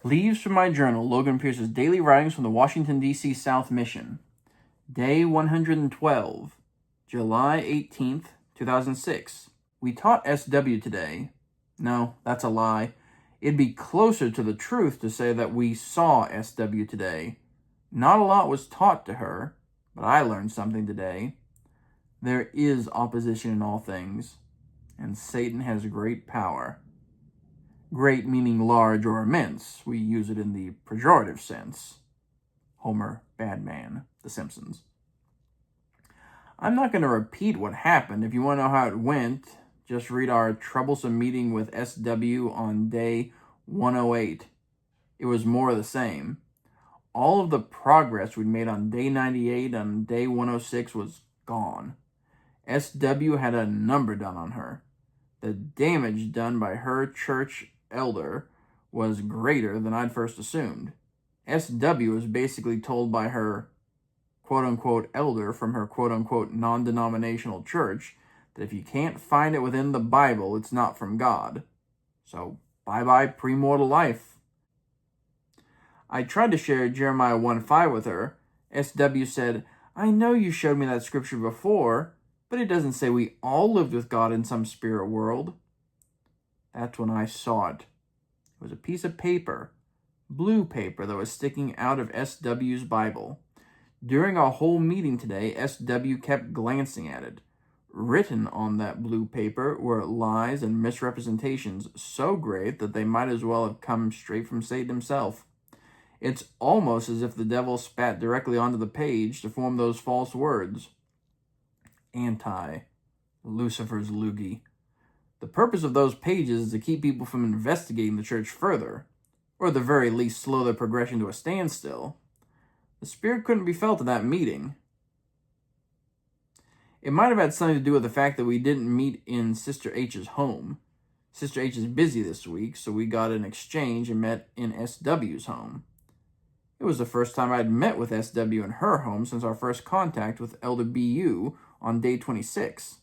Leaves from my journal, Logan Pierce's daily writings from the Washington, D.C. South Mission. Day 112, July 18th, 2006. We taught SW today. No, that's a lie. It'd be closer to the truth to say that we saw SW today. Not a lot was taught to her, but I learned something today. There is opposition in all things, and Satan has great power. Great meaning large or immense. We use it in the pejorative sense. Homer, bad man, The Simpsons. I'm not going to repeat what happened. If you want to know how it went, just read our troublesome meeting with SW on day 108. It was more of the same. All of the progress we'd made on day 98 and day 106 was gone. SW had a number done on her. The damage done by her church elder was greater than I'd first assumed. SW was basically told by her quote-unquote elder from her quote-unquote non-denominational church that if you can't find it within the Bible, it's not from God. So, bye-bye premortal life. I tried to share Jeremiah 1:5 with her. SW said, I know you showed me that scripture before, but it doesn't say we all lived with God in some spirit world. That's when I saw it. It was a piece of paper, blue paper, that was sticking out of SW's Bible. During our whole meeting today, SW kept glancing at it. Written on that blue paper were lies and misrepresentations so great that they might as well have come straight from Satan himself. It's almost as if the devil spat directly onto the page to form those false words. Lucifer's loogie. The purpose of those pages is to keep people from investigating the church further, or at the very least slow their progression to a standstill. The spirit couldn't be felt at that meeting. It might have had something to do with the fact that we didn't meet in Sister H's home. Sister H is busy this week, so we got an exchange and met in SW's home. It was the first time I'd met with SW in her home since our first contact with Elder BU on day 26.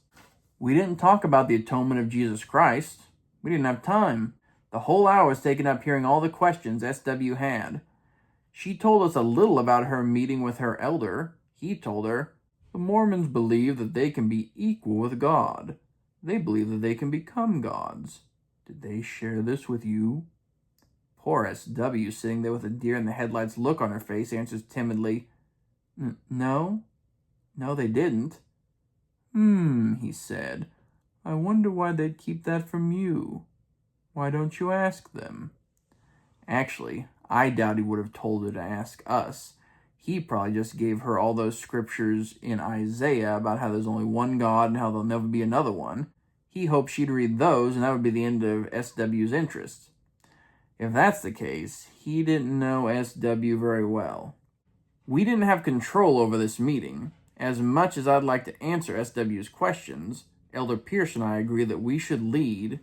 We didn't talk about the atonement of Jesus Christ. We didn't have time. The whole hour was taken up hearing all the questions SW had. She told us a little about her meeting with her elder. He told her, the Mormons believe that they can be equal with God. They believe that they can become gods. Did they share this with you? Poor SW, sitting there with a deer-in-the-headlights look on her face, answers timidly, No, they didn't. He said, I wonder why they'd keep that from you. Why don't you ask them? Actually, I doubt he would have told her to ask us. He probably just gave her all those scriptures in Isaiah about how there's only one God and how there'll never be another one. He hoped she'd read those, and that would be the end of SW's interest. If that's the case, he didn't know SW very well. We didn't have control over this meeting. As much as I'd like to answer SW's questions, Elder Pierce and I agree that we should lead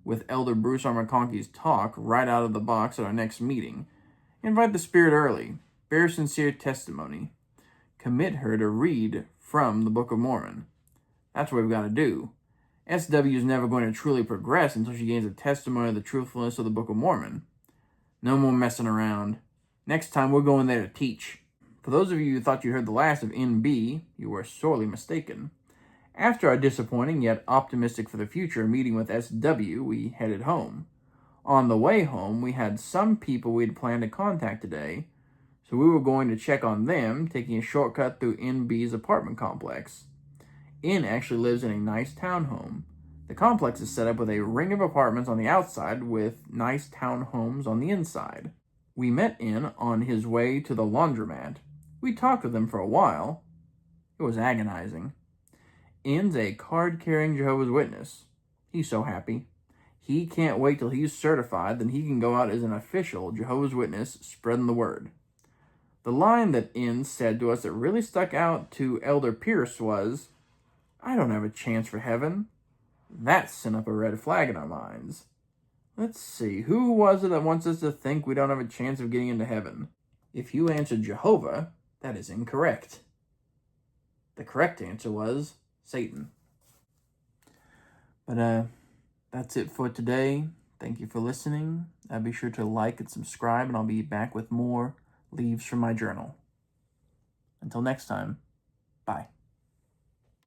with Elder Bruce R. McConkey's talk right out of the box at our next meeting. Invite the Spirit early. Bear sincere testimony. Commit her to read from the Book of Mormon. That's what we've got to do. SW is never going to truly progress until she gains a testimony of the truthfulness of the Book of Mormon. No more messing around. Next time, we're going there to teach. For those of you who thought you heard the last of NB, you were sorely mistaken. After our disappointing yet optimistic for the future meeting with SW, we headed home. On the way home, we had some people we'd planned to contact today, so we were going to check on them, taking a shortcut through NB's apartment complex. N actually lives in a nice townhome. The complex is set up with a ring of apartments on the outside with nice townhomes on the inside. We met N on his way to the laundromat. We talked with him for a while. It was agonizing. N's a card-carrying Jehovah's Witness. He's so happy. He can't wait till he's certified, then he can go out as an official Jehovah's Witness spreading the word. The line that N said to us that really stuck out to Elder Pierce was, I don't have a chance for heaven. That sent up a red flag in our minds. Let's see, who was it that wants us to think we don't have a chance of getting into heaven? If you answered Jehovah, that is incorrect. The correct answer was Satan. But that's it for today. Thank you for listening. Be sure to like and subscribe, and I'll be back with more Leaves from my journal. Until next time, bye.